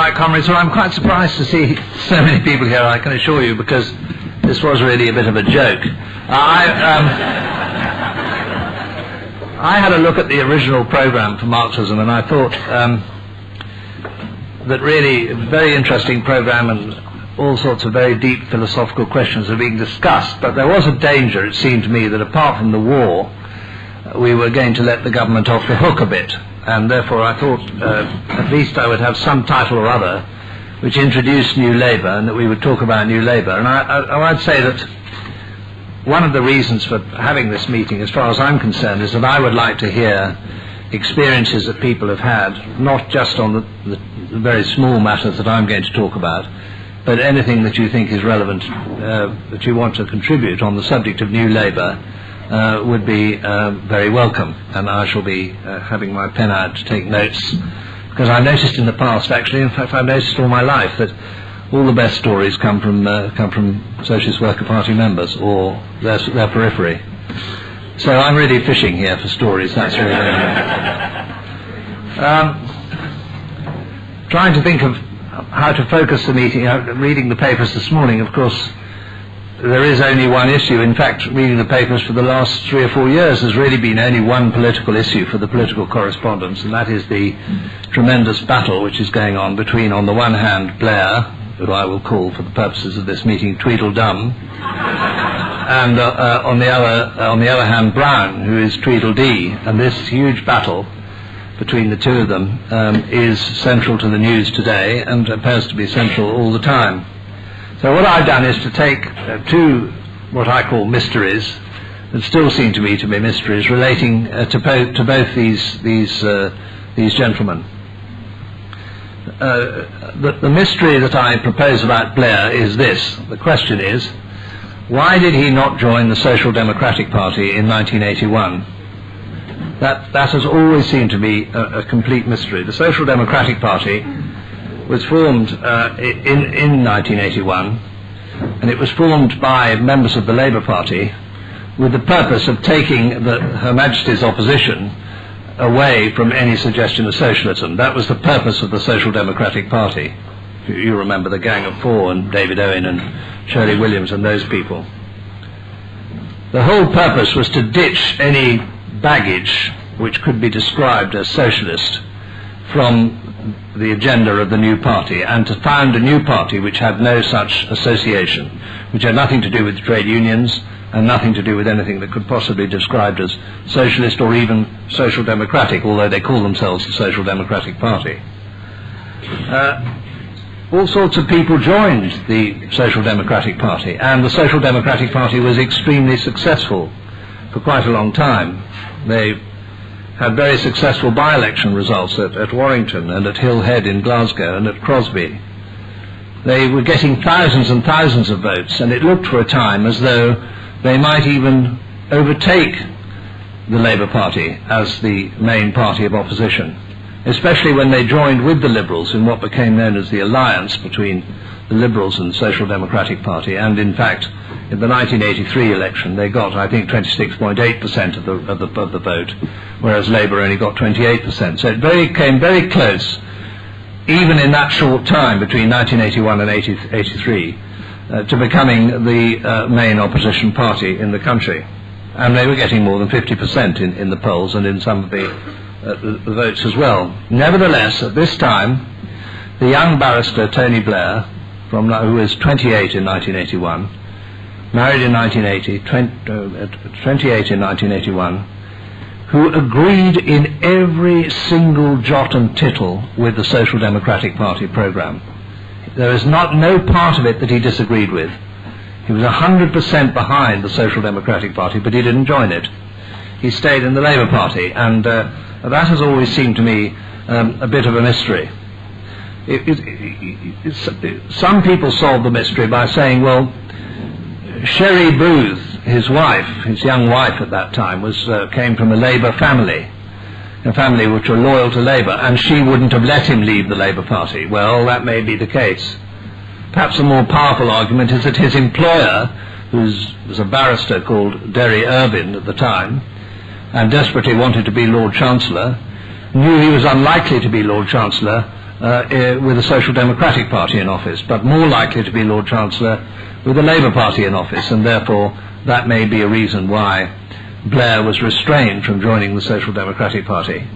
right, comrades. Well, I'm quite surprised to see so many people here, I can assure you, because this was really a bit of a joke. I had a look at the original program for Marxism, and I thought that really a very interesting program, and all sorts of very deep philosophical questions are being discussed. But there was a danger, it seemed to me, that apart from the war, we were going to let the government off the hook a bit. And therefore I thought at least I would have some title or other which introduced New Labour, and that we would talk about New Labour. And I'd say that one of the reasons for having this meeting, as far as I'm concerned, is that I would like to hear experiences that people have had, not just on the very small matters that I'm going to talk about, but anything that you think is relevant, that you want to contribute on the subject of New Labour, would be very welcome. And I shall be having my pen out to take notes, because I've noticed in the past, actually, in fact I've noticed all my life, that all the best stories come from Socialist Worker Party members or their periphery. So I'm really fishing here for stories. That's really trying to think of how to focus the meeting. Reading the papers this morning, of course, there is only one issue. In fact, reading the papers for the last 3 or 4 years has really been only one political issue for the political correspondents, and that is the tremendous battle which is going on between, on the one hand, Blair, who I will call for the purposes of this meeting Tweedledum, and on the other hand, Brown, who is Tweedledee. And this huge battle between the two of them is central to the news today, and appears to be central all the time. So what I've done is to take two what I call mysteries, that still seem to me to be mysteries, relating to both these gentlemen. The mystery that I propose about Blair is this. The question is, why did he not join the Social Democratic Party in 1981? That has always seemed to be a complete mystery. The Social Democratic Party was formed in 1981, and it was formed by members of the Labour Party with the purpose of taking Her Majesty's opposition away from any suggestion of socialism. That was the purpose of the Social Democratic Party. You remember the Gang of Four and David Owen and Shirley Williams and those people. The whole purpose was to ditch any baggage which could be described as socialist from the agenda of the new party, and to found a new party which had no such association, which had nothing to do with trade unions and nothing to do with anything that could possibly be described as socialist or even social democratic, although they call themselves the Social Democratic Party. All sorts of people joined the Social Democratic Party, and the Social Democratic Party was extremely successful for quite a long time. They had very successful by-election results at Warrington and at Hill Head in Glasgow and at Crosby. They were getting thousands and thousands of votes, and it looked for a time as though they might even overtake the Labour Party as the main party of opposition, especially when they joined with the Liberals in what became known as the alliance between the Liberals and the Social Democratic Party. And in fact, in the 1983 election, they got, I think, 26.8% of the vote, whereas Labour only got 28%. So it came very close, even in that short time between 1981 and 83, to becoming the main opposition party in the country. And they were getting more than 50% in the polls and in some of the votes as well. Nevertheless, at this time, the young barrister Tony Blair, who was 28 in 1981, married in 1980, 28 in 1981, who agreed in every single jot and tittle with the Social Democratic Party program. There is no part of it that he disagreed with. He was 100% behind the Social Democratic Party, but he didn't join it. He stayed in the Labour Party, and that has always seemed to me a bit of a mystery. Some people solve the mystery by saying, well, Sherry Booth, his wife, his young wife at that time, came from a Labour family, a family which were loyal to Labour, and she wouldn't have let him leave the Labour Party. Well, that may be the case. Perhaps a more powerful argument is that his employer, who was a barrister called Derry Irvine at the time, and desperately wanted to be Lord Chancellor, knew he was unlikely to be Lord Chancellor, with the Social Democratic Party in office, but more likely to be Lord Chancellor with the Labour Party in office, and therefore that may be a reason why Blair was restrained from joining the Social Democratic Party.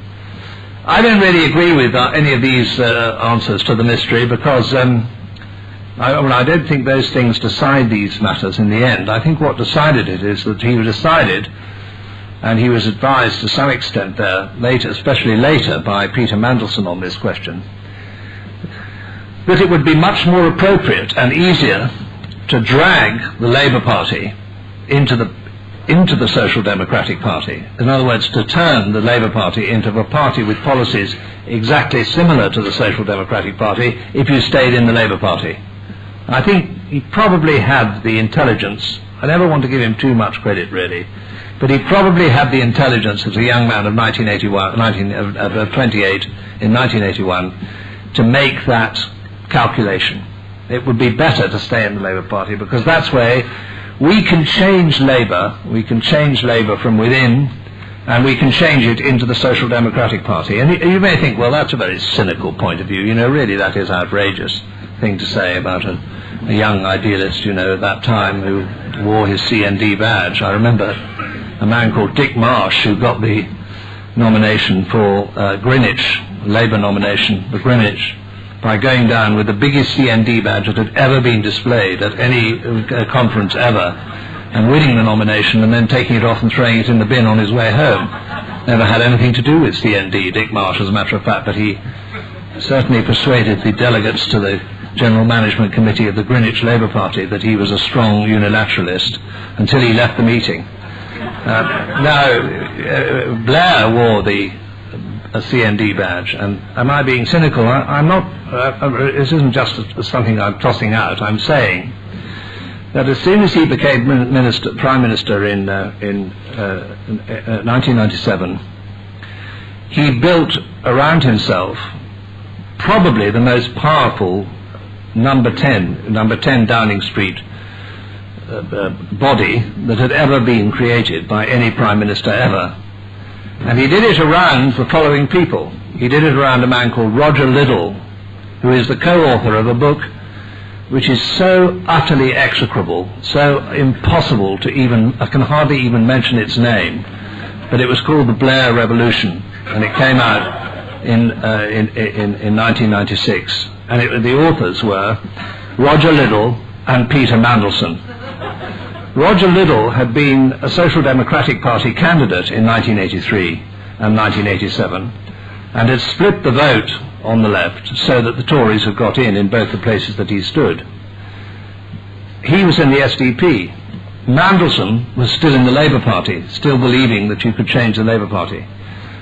I don't really agree with any of these answers to the mystery, because I don't think those things decide these matters in the end. I think what decided it is that he decided, and he was advised to some extent there later, especially later by Peter Mandelson on this question, that it would be much more appropriate and easier to drag the Labour Party into the Social Democratic Party. In other words, to turn the Labour Party into a party with policies exactly similar to the Social Democratic Party if you stayed in the Labour Party. I think he probably had the intelligence. I never want to give him too much credit, really, but he probably had the intelligence as a young man of 28 in 1981 to make that calculation. It would be better to stay in the Labour Party, because that's where we can change Labour from within, and we can change it into the Social Democratic Party. And you may think, well, that's a very cynical point of view. Really that is outrageous thing to say about a young idealist, at that time, who wore his CND badge. I remember a man called Dick Marsh, who got the nomination for Greenwich, Labour nomination for Greenwich, by going down with the biggest CND badge that had ever been displayed at any conference ever, and winning the nomination and then taking it off and throwing it in the bin on his way home. Never had anything to do with CND, Dick Marsh, as a matter of fact, but he certainly persuaded the delegates to the General Management Committee of the Greenwich Labour Party that he was a strong unilateralist until he left the meeting. Blair wore a CND badge, and am I being cynical? I'm not. This isn't just something I'm tossing out. I'm saying that as soon as he became Prime Minister in 1997, he built around himself probably the most powerful number 10 Downing Street body that had ever been created by any Prime Minister ever. And he did it around the following people. He did it around a man called Roger Liddell, who is the co-author of a book which is so utterly execrable, so impossible to I can hardly even mention its name, but it was called The Blair Revolution, and it came out in 1996. And the authors were Roger Liddell and Peter Mandelson. Roger Liddell had been a Social Democratic Party candidate in 1983 and 1987, and had split the vote on the left so that the Tories had got in both the places that he stood. He was in the SDP. Mandelson was still in the Labour Party, still believing that you could change the Labour Party.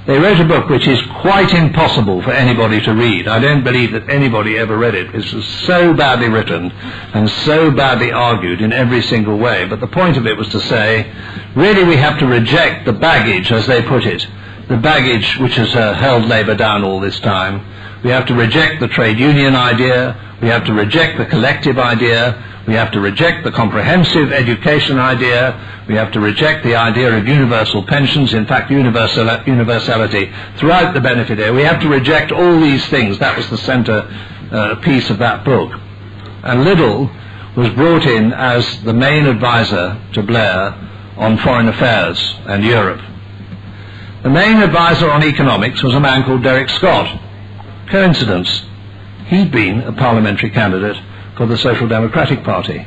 They wrote a book which is quite impossible for anybody to read. I don't believe that anybody ever read it. It was so badly written and so badly argued in every single way. But the point of it was to say, really we have to reject the baggage, as they put it, the baggage which has held Labour down all this time. We have to reject the trade union idea. We have to reject the collective idea. We have to reject the comprehensive education idea. We have to reject the idea of universal pensions, in fact universality throughout the benefit area. We have to reject all these things. That was the centre piece of that book. And Liddell was brought in as the main advisor to Blair on foreign affairs and Europe. The main advisor on economics was a man called Derek Scott. Coincidence. He'd been a parliamentary candidate for the Social Democratic Party,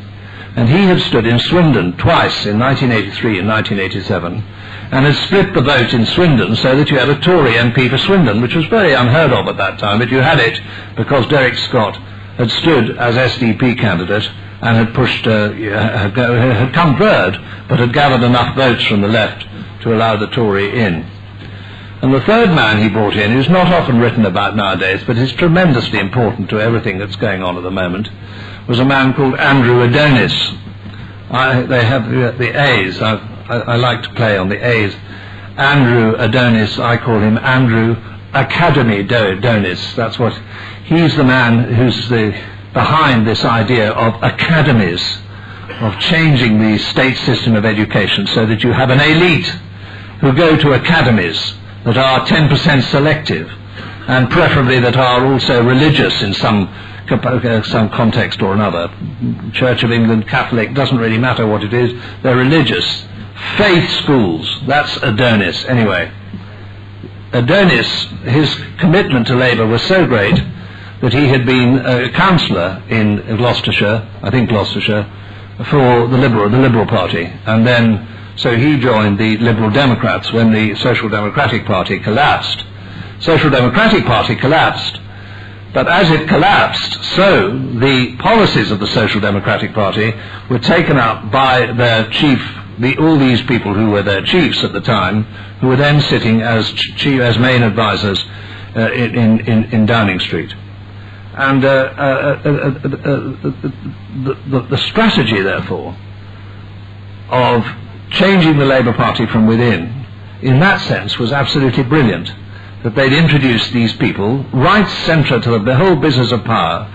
and he had stood in Swindon twice in 1983 and 1987, and had split the vote in Swindon so that you had a Tory MP for Swindon, which was very unheard of at that time, but you had it because Derek Scott had stood as SDP candidate and had pushed, had come third, but had gathered enough votes from the left to allow the Tory in. And the third man he brought in, who's not often written about nowadays, but is tremendously important to everything that's going on at the moment, was a man called Andrew Adonis. They have the A's. I like to play on the A's. Andrew Adonis, I call him Andrew Academy Adonis. That's what, he's the man who's behind this idea of academies, of changing the state system of education so that you have an elite who go to academies that are 10% selective, and preferably that are also religious in some context or another. Church of England, Catholic, doesn't really matter what it is, they're religious. Faith schools, that's Adonis. Anyway, Adonis, his commitment to Labour was so great that he had been a councillor in Gloucestershire, I think Gloucestershire, for the Liberal Party, and then so he joined the Liberal Democrats when the Social Democratic Party collapsed. Social Democratic Party collapsed, but as it collapsed, so the policies of the Social Democratic Party were taken up by their chief, all these people who were their chiefs at the time, who were then sitting as main advisors in Downing Street. And the strategy, therefore, of changing the Labour Party from within, in that sense, was absolutely brilliant. That they'd introduced these people right centre to the whole business of power.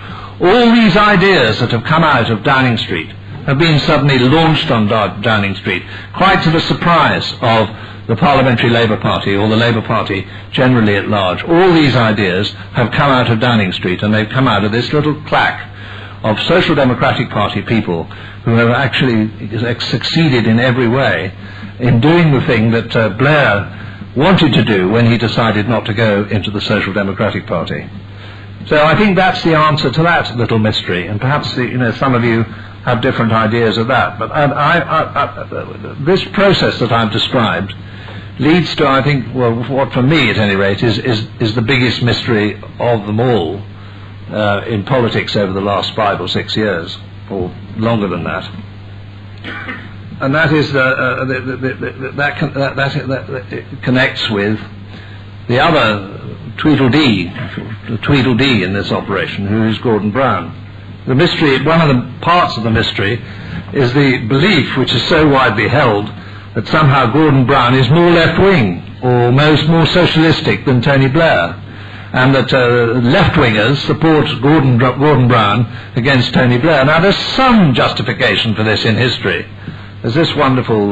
All these ideas that have come out of Downing Street have been suddenly launched on Downing Street, quite to the surprise of the Parliamentary Labour Party, or the Labour Party generally at large. All these ideas have come out of Downing Street, and they've come out of this little claque of Social Democratic Party people who have actually succeeded in every way in doing the thing that Blair wanted to do when he decided not to go into the Social Democratic Party. So I think that's the answer to that little mystery, and perhaps some of you have different ideas of that. But this process that I've described leads to, I think, well, what for me at any rate is the biggest mystery of them all in politics over the last 5 or 6 years, or longer than that. And that is that connects with the other Tweedledee in this operation, who is Gordon Brown. The mystery, one of the parts of the mystery, is the belief, which is so widely held, that somehow Gordon Brown is more left-wing or more socialistic than Tony Blair, and that left-wingers support Gordon Brown against Tony Blair. Now, there's some justification for this in history. There's this wonderful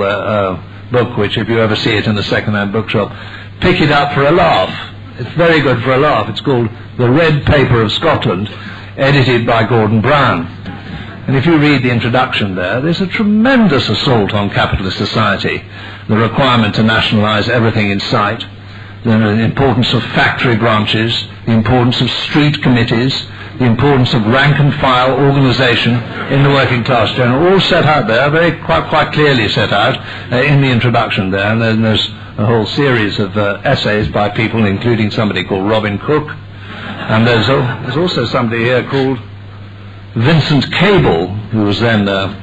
book, which if you ever see it in a second-hand bookshop, pick it up for a laugh. It's very good for a laugh. It's called The Red Paper of Scotland, edited by Gordon Brown. And if you read the introduction there's a tremendous assault on capitalist society, the requirement to nationalize everything in sight, the importance of factory branches, the importance of street committees, the importance of rank and file organization in the working class general, all set out there, quite clearly set out in the introduction there. And then there's a whole series of essays by people, including somebody called Robin Cook, and there's also somebody here called Vincent Cable, who was then a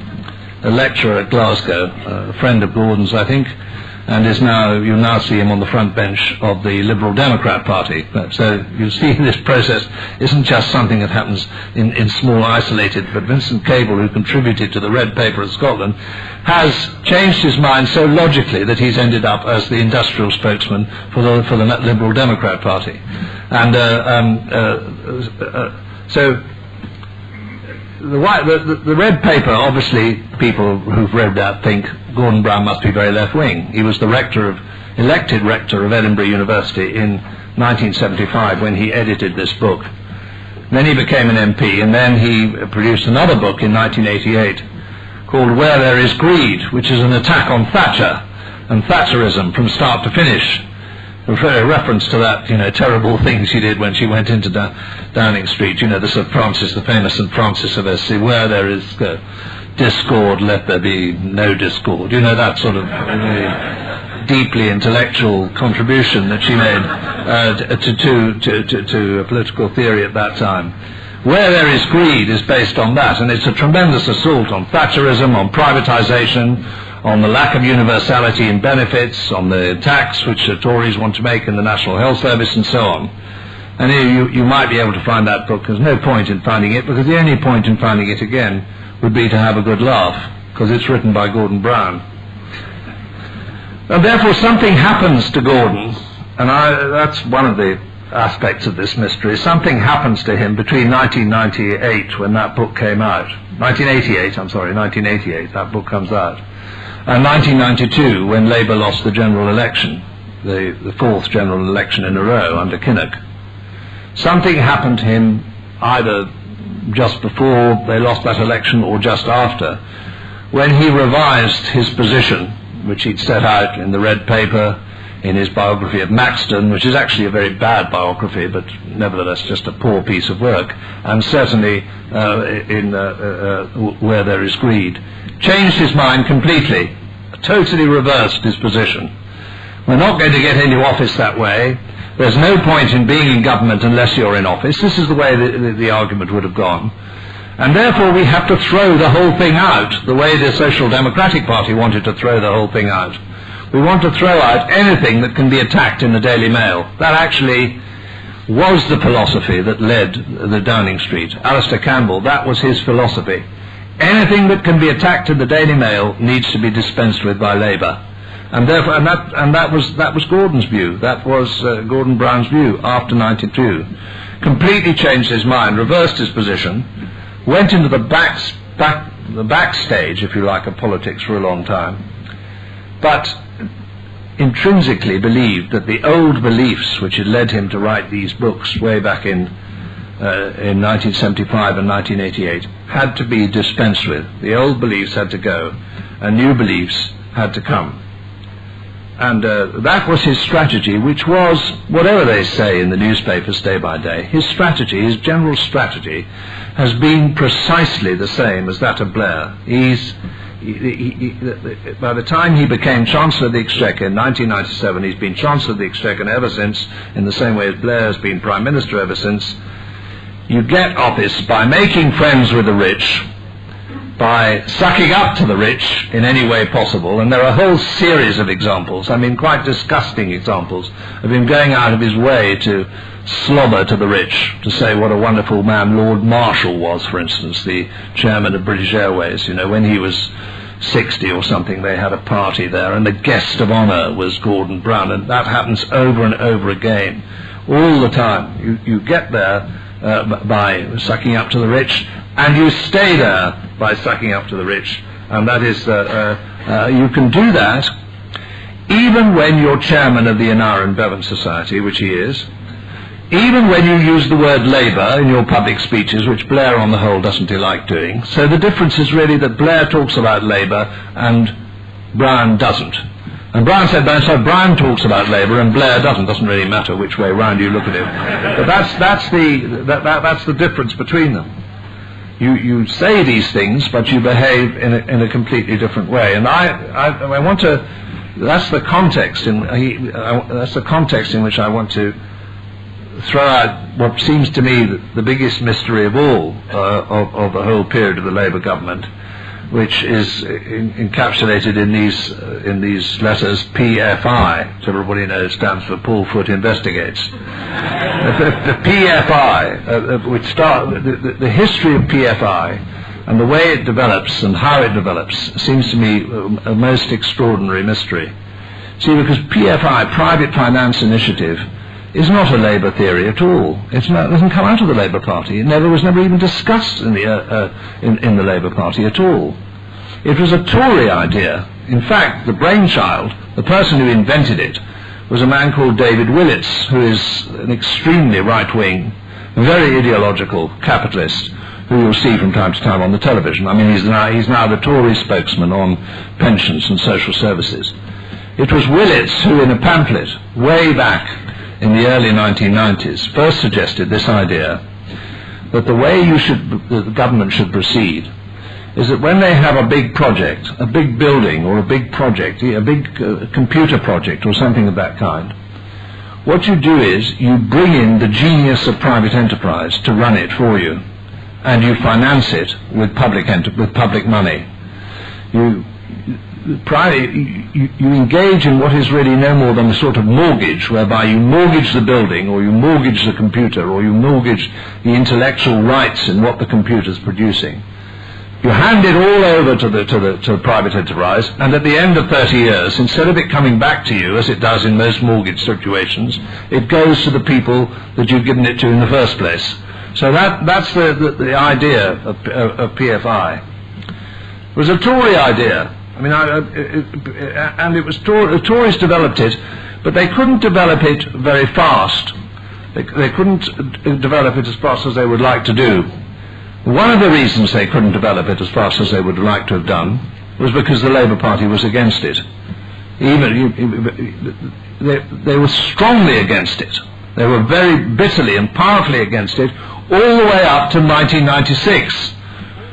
lecturer at Glasgow, a friend of Gordon's, I think, and you'll now see him on the front bench of the Liberal Democrat Party. So you see this process isn't just something that happens in small isolated, but Vincent Cable, who contributed to the Red Paper of Scotland, has changed his mind so logically that he's ended up as the industrial spokesman for the Liberal Democrat Party. And so the Red Paper, obviously people who've read that think Gordon Brown must be very left-wing. He was the elected rector of Edinburgh University in 1975 when he edited this book. Then he became an MP, and then he produced another book in 1988 called Where There Is Greed, which is an attack on Thatcher and Thatcherism from start to finish. A reference to that, terrible thing she did when she went into Downing Street, the St. Francis, the famous St. Francis of Assisi, where there is discord, let there be no discord. That sort of deeply intellectual contribution that she made to political theory at that time. Where There Is Greed is based on that, and it's a tremendous assault on Thatcherism, on privatization, on the lack of universality in benefits, on the tax which the Tories want to make in the National Health Service, and so on. And you might be able to find that book. There's no point in finding it, because the only point in finding it again would be to have a good laugh, because it's written by Gordon Brown. And therefore something happens to Gordon, and that's one of the aspects of this mystery. Something happens to him between 1998, when that book came out, 1988, that book comes out, and 1992, when Labour lost the general election, the fourth general election in a row under Kinnock. Something happened to him either just before they lost that election or just after, when he revised his position, which he'd set out in the red paper, in his biography of Maxton, which is actually a very bad biography, but nevertheless just a poor piece of work, and certainly where there is greed, changed his mind completely, totally reversed his position. We're not going to get into office that way. There's no point in being in government unless you're in office. This is the way the argument would have gone. And therefore we have to throw the whole thing out, the way the Social Democratic Party wanted to throw the whole thing out. We want to throw out anything that can be attacked in the Daily Mail. That actually was the philosophy that led the Downing Street. Alistair Campbell, that was his philosophy. Anything that can be attacked in the Daily Mail needs to be dispensed with by Labour. And therefore, that was Gordon's view. That was Gordon Brown's view after '92. Completely changed his mind, reversed his position, went into the backstage, if you like, of politics for a long time, but intrinsically believed that the old beliefs which had led him to write these books way back in 1975 and 1988 had to be dispensed with. The old beliefs had to go, and new beliefs had to come. And that was his strategy, which was, whatever they say in the newspapers day by day, his strategy, his general strategy, has been precisely the same as that of Blair. By the time he became Chancellor of the Exchequer in 1997, he's been Chancellor of the Exchequer ever since, in the same way as Blair has been Prime Minister ever since. You get office by making friends with the rich, by sucking up to the rich in any way possible, and there are a whole series of examples, I mean quite disgusting examples, of him going out of his way to slobber to the rich, to say what a wonderful man Lord Marshall was, for instance, the chairman of British Airways. You know, when he was 60 or something, they had a party there, and the guest of honour was Gordon Brown, and that happens over and over again, all the time. You get there by sucking up to the rich, and you stay there by sucking up to the rich, and that is, you can do that even when you're chairman of the Aneurin Bevan Society, which he is, even when you use the word Labour in your public speeches, which Blair on the whole doesn't like doing. So the difference is really that Blair talks about Labour and Brown doesn't. And Brown said, so Brown talks about Labour and Blair doesn't. Doesn't really matter which way round you look at it. But that's the difference between them. You say these things, but you behave in a completely different way. And I want to. That's the context that's the context in which I want to throw out what seems to me the biggest mystery of all of the whole period of the Labour government, which is encapsulated in these letters PFI, which everybody knows stands for Paul Foot Investigates. The PFI, which the history of PFI and the way it develops and how it develops seems to me a most extraordinary mystery. See, because PFI, Private Finance Initiative, is not a Labour theory at all. It doesn't come out of the Labour Party. It was never even discussed in the Labour Party at all. It was a Tory idea. In fact, the brainchild, the person who invented it, was a man called David Willetts, who is an extremely right-wing, very ideological capitalist, who you'll see from time to time on the television. I mean, he's now the Tory spokesman on pensions and social services. It was Willetts who, in a pamphlet way back in the early 1990s, first suggested this idea that the way the government should proceed is that when they have a big project, a big building or a big project, a big computer project or something of that kind, what you do is you bring in the genius of private enterprise to run it for you, and you finance it with public money. You engage in what is really no more than a sort of mortgage, whereby you mortgage the building, or you mortgage the computer, or you mortgage the intellectual rights in what the computer is producing. You hand it all over to private enterprise, and at the end of 30 years, instead of it coming back to you, as it does in most mortgage situations, it goes to the people that you've given it to in the first place. So that's the idea of PFI. It was a Tory idea. I mean, and it was the Tories developed it, but they couldn't develop it very fast, They couldn't develop it as fast as they would like to do. One of the reasons they couldn't develop it as fast as they would like to have done was because the Labour Party was against it. They were strongly against it. They were very bitterly and powerfully against it all the way up to 1996.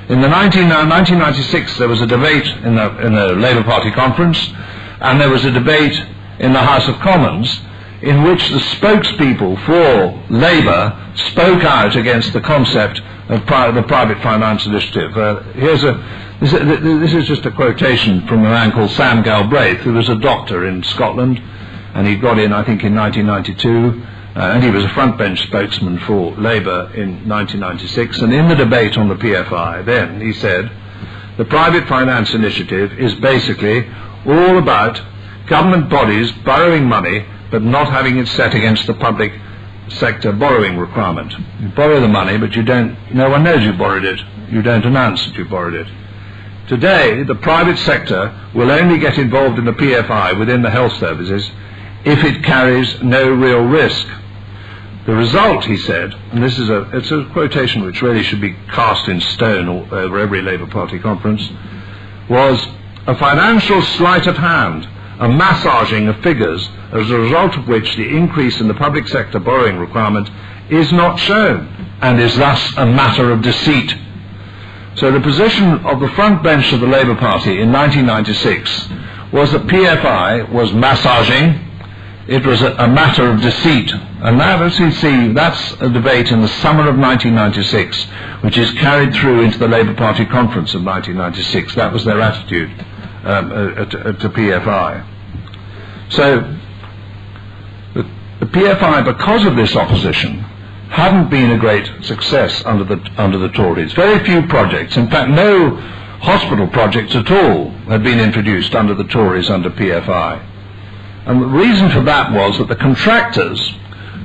In the 1996 there was a debate in the Labour Party conference, and there was a debate in the House of Commons in which the spokespeople for Labour spoke out against the concept of the private finance initiative. This is just a quotation from a man called Sam Galbraith, who was a doctor in Scotland, and he got in, I think, in 1992, and he was a front-bench spokesman for Labour in 1996, and in the debate on the PFI then he said, the private finance initiative is basically all about government bodies borrowing money but not having it set against the public sector borrowing requirement. You borrow the money, but no one knows you borrowed it. You don't announce that you borrowed it. Today, the private sector will only get involved in the PFI within the health services if it carries no real risk. The result, he said, and it's a quotation which really should be cast in stone over every Labour Party conference, was a financial sleight of hand, a massaging of figures, as a result of which the increase in the public sector borrowing requirement is not shown, and is thus a matter of deceit. So the position of the front bench of the Labour Party in 1996 was that PFI was massaging, it was a matter of deceit, and that, as you see, that's a debate in the summer of 1996, which is carried through into the Labour Party conference of 1996. That was their attitude to PFI. So the PFI, because of this opposition, hadn't been a great success under the Tories. Very few projects, in fact no hospital projects at all, had been introduced under the Tories under PFI. And the reason for that was that the contractors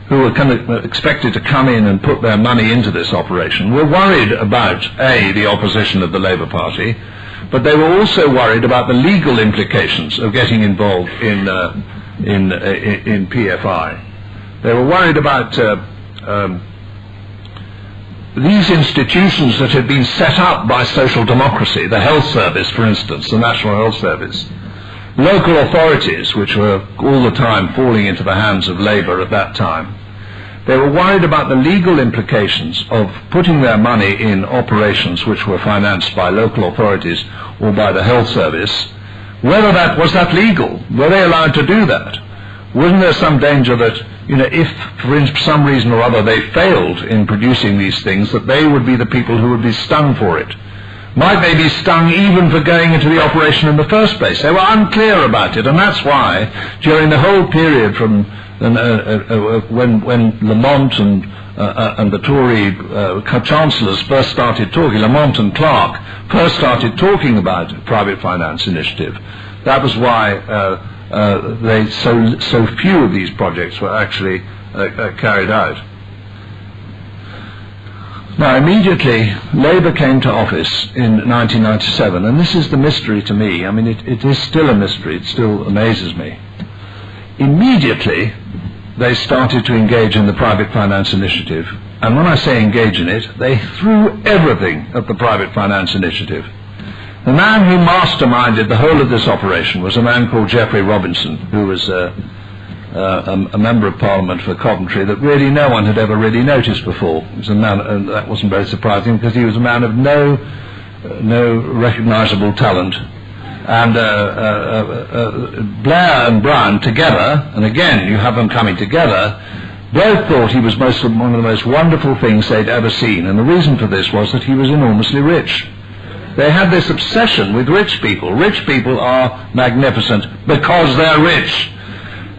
who were expected to come in and put their money into this operation were worried about, A, the opposition of the Labour Party, but they were also worried about the legal implications of getting involved in PFI. They were worried about these institutions that had been set up by social democracy, the health service, for instance, the National Health Service, local authorities, which were all the time falling into the hands of Labour at that time. They were worried about the legal implications of putting their money in operations which were financed by local authorities or by the health service. Whether that was legal? Were they allowed to do that? Wasn't there some danger that, if for some reason or other they failed in producing these things, that they would be the people who would be stung for it? Might they be stung even for going into the operation in the first place? They were unclear about it, and that's why during the whole period from when Lamont and the Tory chancellors first started talking, Lamont and Clark first started talking about private finance initiative, that was why so few of these projects were actually carried out. Now, immediately, Labour came to office in 1997, and this is the mystery to me. I mean, it is still a mystery. It still amazes me. Immediately, they started to engage in the private finance initiative. And when I say engage in it, they threw everything at the private finance initiative. The man who masterminded the whole of this operation was a man called Geoffrey Robinson, who was a member of Parliament for Coventry that really no one had ever really noticed before. He was a man, and that wasn't very surprising because he was a man of no recognisable talent. And Blair and Brown together, and again you have them coming together, both thought he was one of the most wonderful things they'd ever seen, and the reason for this was that he was enormously rich. They had this obsession with rich people. Rich people are magnificent because they're rich.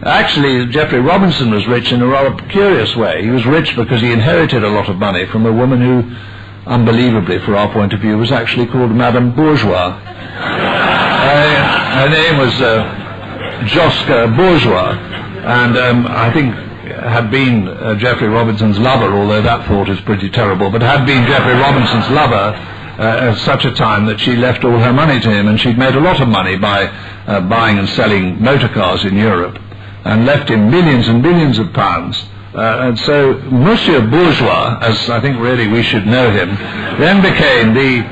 Actually, Geoffrey Robinson was rich in a rather curious way. He was rich because he inherited a lot of money from a woman who, unbelievably from our point of view, was actually called Madame Bourgeois. Her name was Joska Bourgeois, and I think had been Geoffrey Robinson's lover, although that thought is pretty terrible, but had been Geoffrey Robinson's lover at such a time that she left all her money to him, and she'd made a lot of money by buying and selling motor cars in Europe, and left him millions and millions of pounds And so Monsieur Bourgeois, as I think really we should know him, then became the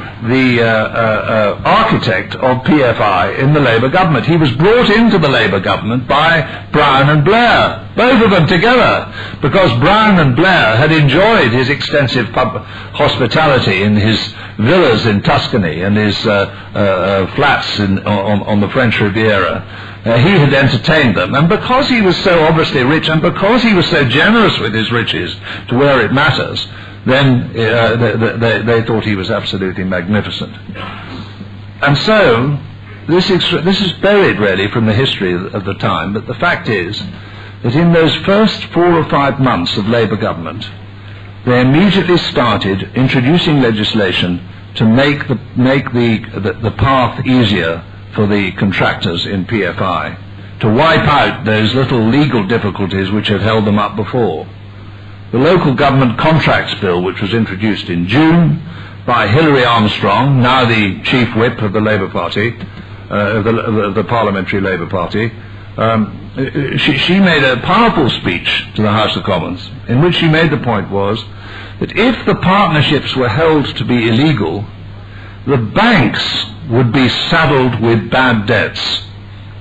architect of PFI in the Labour government. He was brought into the Labour government by Brown and Blair, both of them together, because Brown and Blair had enjoyed his extensive hospitality in his villas in Tuscany and his flats on the French Riviera. He had entertained them, and because he was so obviously rich, and because he was so generous with his riches to where it matters, then they thought he was absolutely magnificent. And so this is buried really from the history of the time, but the fact is that in those first 4 or 5 months of Labour government, they immediately started introducing legislation to make the path easier for the contractors in PFI, to wipe out those little legal difficulties which had held them up before. The Local Government Contracts Bill, which was introduced in June by Hilary Armstrong, now the Chief Whip of the Labour Party, the Parliamentary Labour Party, she made a powerful speech to the House of Commons, in which she made the point was that if the partnerships were held to be illegal, the banks would be saddled with bad debts.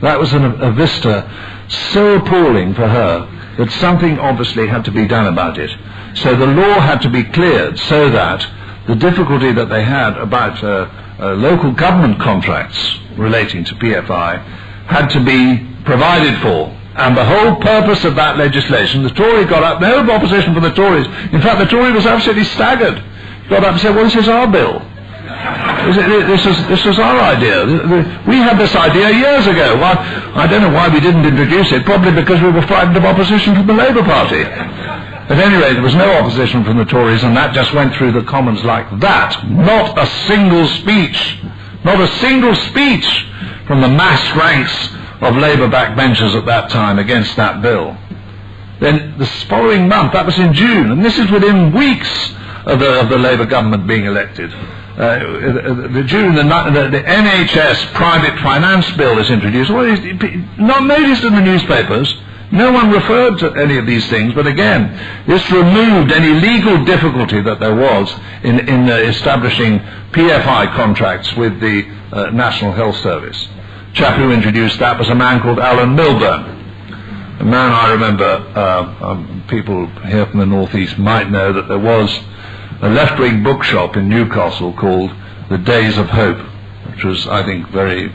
That was a vista so appalling for her that something obviously had to be done about it. So the law had to be cleared so that the difficulty that they had about local government contracts relating to PFI had to be provided for. And the whole purpose of that legislation, the Tory got up, no opposition from the Tories. In fact, the Tory was absolutely staggered. He got up and said, well, this is our bill. This was our idea. We had this idea years ago. Well, I don't know why we didn't introduce it, probably because we were frightened of opposition from the Labour Party. At any rate, there was no opposition from the Tories, and that just went through the Commons like that. Not a single speech. Not a single speech from the massed ranks of Labour backbenchers at that time against that bill. Then the following month, that was in June, and this is within weeks of the Labour government being elected. The NHS private finance bill is introduced. Well, it's not noticed in the newspapers. No one referred to any of these things, but again, this removed any legal difficulty that there was in establishing PFI contracts with the National Health Service. The chap who introduced that was a man called Alan Milburn. A man I remember, people here from the northeast might know that there was a left-wing bookshop in Newcastle called The Days of Hope, which was, I think, very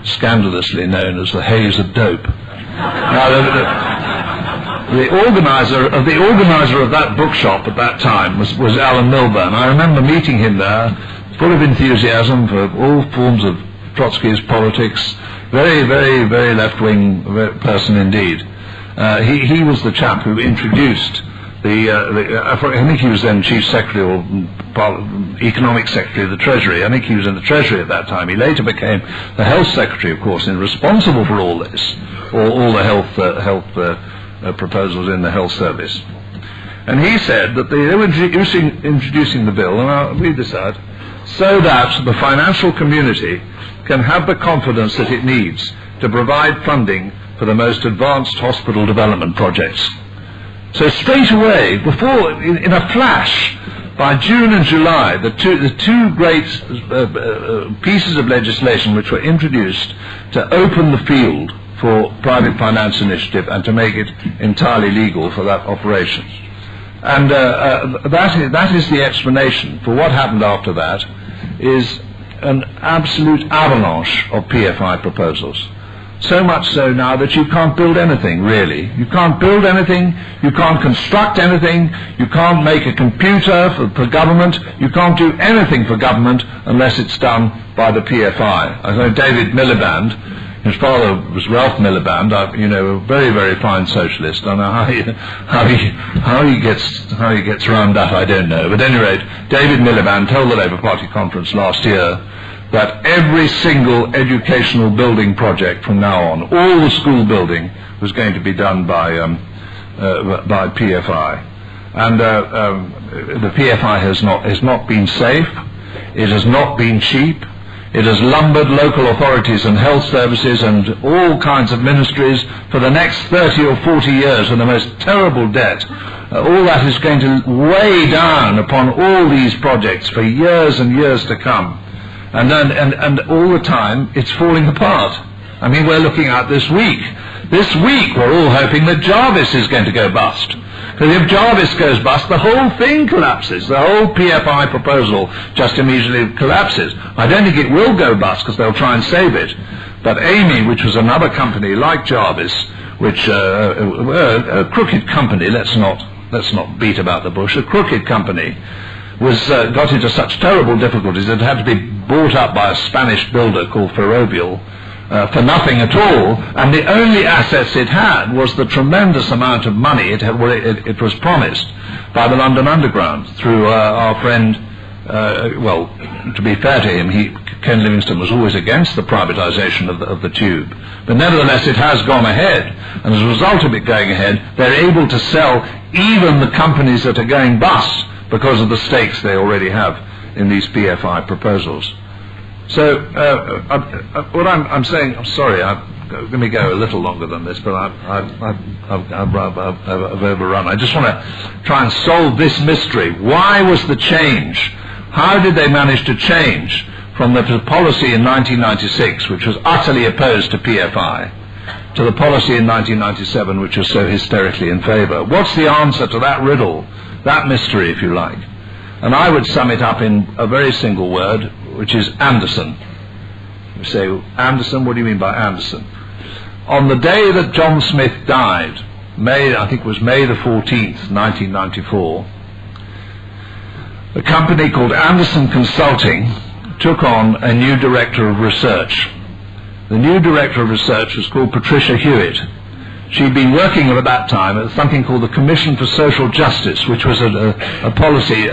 scandalously known as the Haze of Dope. Now, the organizer of that bookshop at that time was Alan Milburn. I remember meeting him there, full of enthusiasm for all forms of Trotskyist politics, very, very, very left-wing person indeed. He was the chap who introduced I think he was then Chief Secretary or Economic Secretary of the Treasury. I think he was in the Treasury at that time. He later became the Health Secretary, of course, and responsible for all this, all the health proposals in the health service. And he said that they were introducing the bill, and I'll read this out, so that the financial community can have the confidence that it needs to provide funding for the most advanced hospital development projects. So straight away, in a flash, by June and July, the two great pieces of legislation which were introduced to open the field for private finance initiative and to make it entirely legal for that operation. And that is the explanation for what happened after that, is an absolute avalanche of PFI proposals. So much so now that you can't build anything, really. You can't build anything, you can't construct anything, you can't make a computer for government, you can't do anything for government unless it's done by the PFI. I know David Miliband, his father was Ralph Miliband, a very, very fine socialist. I don't know how he gets around that, I don't know. But at any rate, David Miliband told the Labour Party conference last year that every single educational building project from now on, all the school building, was going to be done by PFI. And the PFI has not been safe, it has not been cheap, It has lumbered local authorities and health services and all kinds of ministries for the next 30 or 40 years with the most terrible debt. All that is going to weigh down upon all these projects for years and years to come. And all the time it's falling apart. I mean, we're looking at this week. This week we're all hoping that Jarvis is going to go bust. Because if Jarvis goes bust, the whole thing collapses. The whole PFI proposal just immediately collapses. I don't think it will go bust because they'll try and save it. But Amy, which was another company like Jarvis, which a crooked company, let's not beat about the bush, a crooked company, got into such terrible difficulties that it had to be bought up by a Spanish builder called Ferrovial for nothing at all, and the only assets it had was the tremendous amount of money it was promised by the London Underground through our friend, well, to be fair to him, Ken Livingstone was always against the privatisation of the tube, but nevertheless it has gone ahead, and as a result of it going ahead, they're able to sell even the companies that are going bust because of the stakes they already have in these PFI proposals. So what I'm saying, I'm sorry, I'm going to go a little longer than this, but I've overrun. I just want to try and solve this mystery. Why was the change? How did they manage to change from the policy in 1996, which was utterly opposed to PFI, to the policy in 1997, which was so hysterically in favour? What's the answer to that riddle, that mystery, if you like? And I would sum it up in a very single word, which is Anderson. You say, Anderson, what do you mean by Anderson? On the day that John Smith died, I think it was May the 14th, 1994, a company called Anderson Consulting took on a new director of research. The new director of research was called Patricia Hewitt. She'd been working at that time at something called the Commission for Social Justice, which was a policy,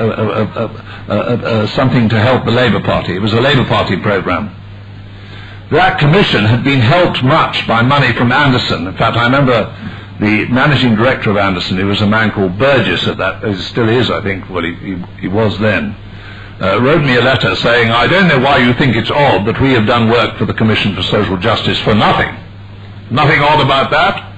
something to help the Labour Party. It was a Labour Party programme. That commission had been helped much by money from Anderson. In fact, I remember the managing director of Anderson, who was a man called Burgess at that, he still is, I think, well, he was then, wrote me a letter saying, I don't know why you think it's odd that we have done work for the Commission for Social Justice for nothing. Nothing odd about that.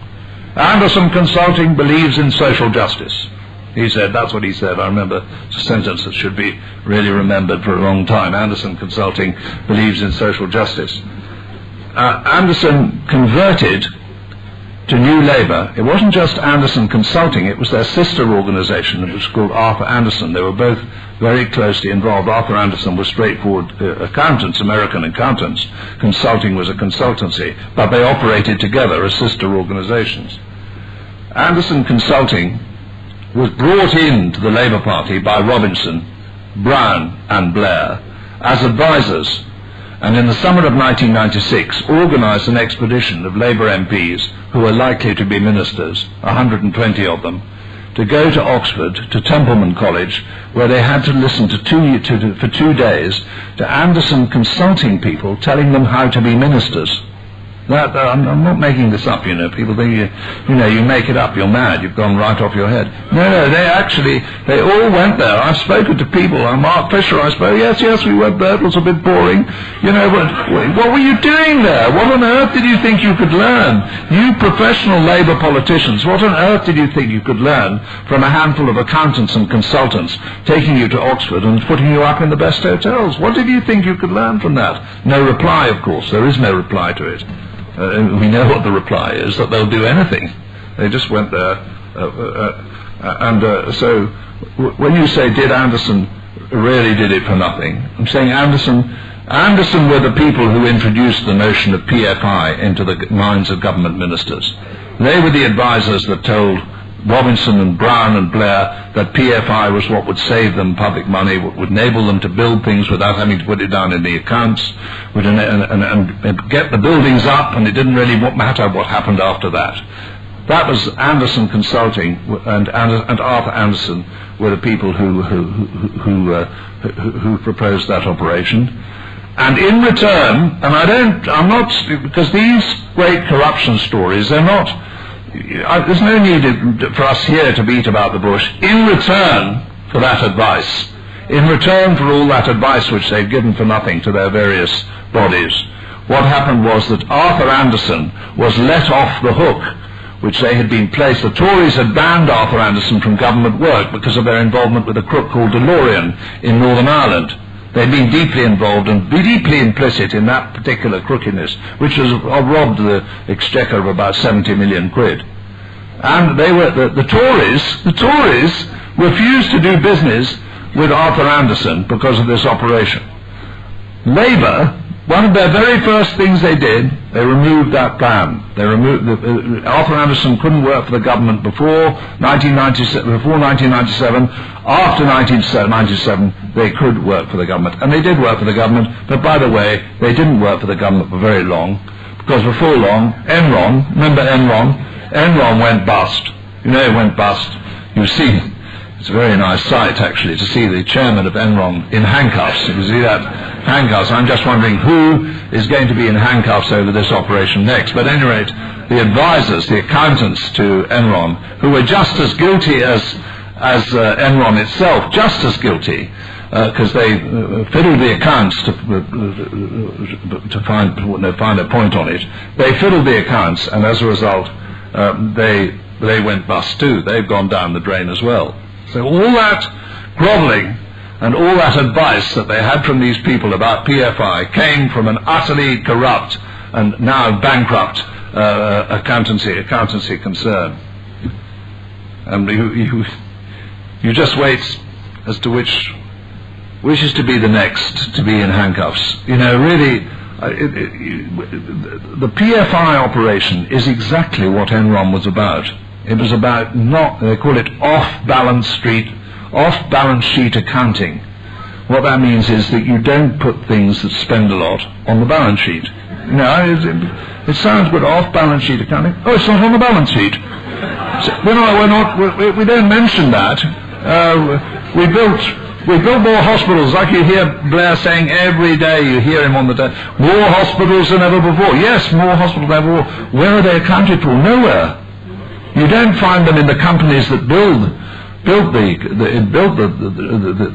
Anderson Consulting believes in social justice. He said, that's what he said. I remember it's a sentence that should be really remembered for a long time. Anderson Consulting believes in social justice. Anderson converted to New Labour. It wasn't just Anderson Consulting, it was their sister organisation. It was called Arthur Anderson. They were both very closely involved. Arthur Anderson was straightforward accountants, American accountants. Consulting was a consultancy, but they operated together as sister organisations. Anderson Consulting was brought into the Labour Party by Robinson, Brown and Blair as advisors, and in the summer of 1996 organised an expedition of Labour MPs who were likely to be ministers, 120 of them, to go to Oxford, to Templeman College, where they had to listen for 2 days to Anderson Consulting people telling them how to be ministers. I'm not making this up, you know. People think, you make it up, you're mad, you've gone right off your head. No, they all went there. I've spoken to people, Mark Fisher, I spoke, yes, we went there, it was a bit boring. But what were you doing there? What on earth did you think you could learn? You professional Labour politicians, what on earth did you think you could learn from a handful of accountants and consultants taking you to Oxford and putting you up in the best hotels? What did you think you could learn from that? No reply, of course. There is no reply to it. We know what the reply is, that they'll do anything. They just went there. So when you say, did Anderson really did it for nothing, I'm saying Anderson were the people who introduced the notion of PFI into the minds of government ministers. They were the advisors that told Robinson and Brown and Blair that PFI was what would save them public money, what would enable them to build things without having to put it down in the accounts, and get the buildings up, and it didn't really matter what happened after that. That was Anderson Consulting, and Arthur Anderson were the people who proposed that operation. And in return, because these great corruption stories, they're not. There's no need for us here to beat about the bush. In return for that advice, in return for all that advice which they'd given for nothing to their various bodies, what happened was that Arthur Anderson was let off the hook which they had been placed. The Tories had banned Arthur Anderson from government work because of their involvement with a crook called DeLorean in Northern Ireland. They'd been deeply involved and deeply implicit in that particular crookedness, which has robbed the exchequer of about 70 million quid. And they were the Tories refused to do business with Arthur Anderson because of this operation. Labour, one of their very first things they did, they removed that ban. They removed Arthur Anderson couldn't work for the government before 1997. After 1997, they could work for the government, and they did work for the government. But by the way, they didn't work for the government for very long, because before long, Enron, remember Enron? Enron went bust. You know, it went bust. You see, it's a very nice sight actually to see the chairman of Enron in handcuffs. You see that? Handcuffs. I'm just wondering who is going to be in handcuffs over this operation next. But at any rate, the advisors, the accountants to Enron, who were just as guilty as Enron itself, just as guilty, because they fiddled the accounts to find a point on it. They fiddled the accounts, and as a result, they went bust too. They've gone down the drain as well. So all that grovelling and all that advice that they had from these people about PFI came from an utterly corrupt and now bankrupt accountancy concern. And you just wait as to which is to be the next to be in handcuffs. You know, really, the PFI operation is exactly what Enron was about. It was about they call it off-balance sheet accounting. What that means is that you don't put things that spend a lot on the balance sheet. You know, it sounds good, off-balance sheet accounting. Oh, it's not on the balance sheet. So, we don't mention that. We built more hospitals, like you hear Blair saying every day. You hear him on the day. More hospitals than ever before. Yes, more hospitals than ever before. Where are they accounted for? Nowhere. You don't find them in the companies that built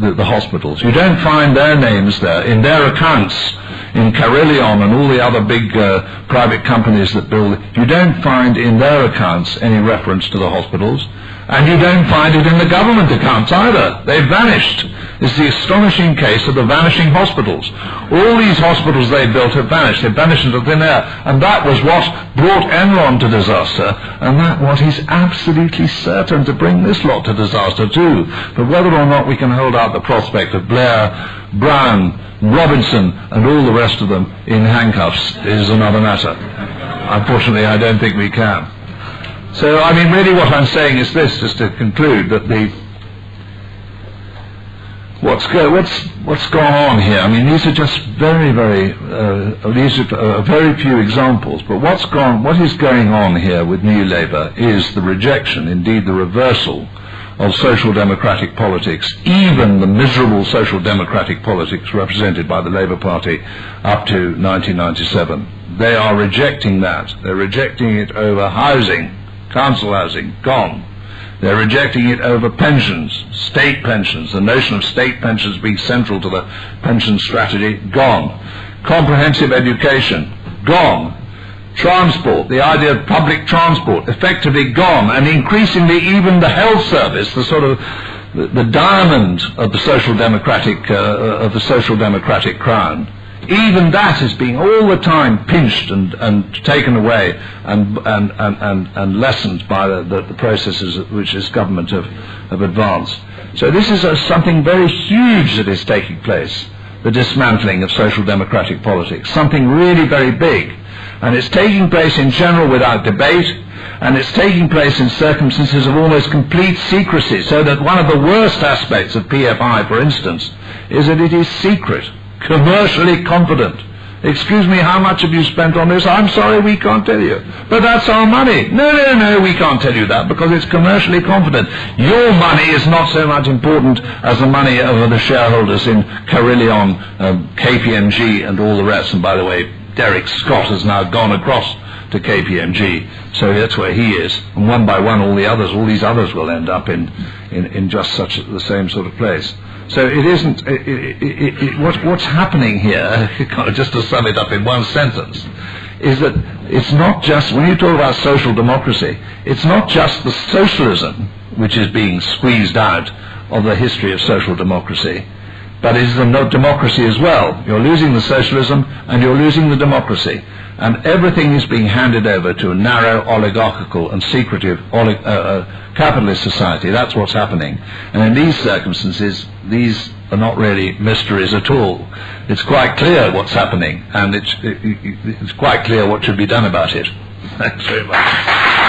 the hospitals. You don't find their names there in their accounts. In Carillion and all the other big private companies that build, you don't find in their accounts any reference to the hospitals, and you don't find it in the government accounts either. They've vanished. It's the astonishing case of the vanishing hospitals. All these hospitals they built have vanished. They've vanished into thin air, and that was what brought Enron to disaster, and that what is absolutely certain to bring this lot to disaster too. But whether or not we can hold out the prospect of Blair, Brown, Robinson and all the rest of them in handcuffs is another matter. Unfortunately, I don't think we can. So, I mean, really what I'm saying is this, just to conclude, that what's gone on here, I mean, these are just very few examples, but what is going on here with New Labour is the rejection, indeed the reversal, of social democratic politics, even the miserable social democratic politics represented by the Labour Party up to 1997. They are rejecting that. They're rejecting it over housing, council housing, gone. They're rejecting it over pensions, state pensions, the notion of state pensions being central to the pension strategy, gone. Comprehensive education, gone. Transport, the idea of public transport, effectively gone, and increasingly even the health service, the sort of the diamond of the social democratic crown. Even that is being all the time pinched and taken away and lessened by the processes which this government have advanced. So this is something very huge that is taking place, the dismantling of social democratic politics, something really very big. And it's taking place in general without debate, and it's taking place in circumstances of almost complete secrecy, so that one of the worst aspects of PFI, for instance, is that it is secret, commercially confident. Excuse me, how much have you spent on this? I'm sorry, we can't tell you. But that's our money. No, we can't tell you that because it's commercially confident. Your money is not so much important as the money of the shareholders in Carillion, KPMG and all the rest. And by the way, Derek Scott has now gone across to KPMG. So that's where he is. And one by one, all these others will end up in just the same sort of place. So it isn't, what's happening here, just to sum it up in one sentence, is that it's not just, when you talk about social democracy, it's not just the socialism which is being squeezed out of the history of social democracy, but it is the democracy as well. You're losing the socialism and you're losing the democracy. And everything is being handed over to a narrow, oligarchical and secretive capitalist society. That's what's happening. And in these circumstances, these are not really mysteries at all. It's quite clear what's happening, and it's quite clear what should be done about it. Thanks very much.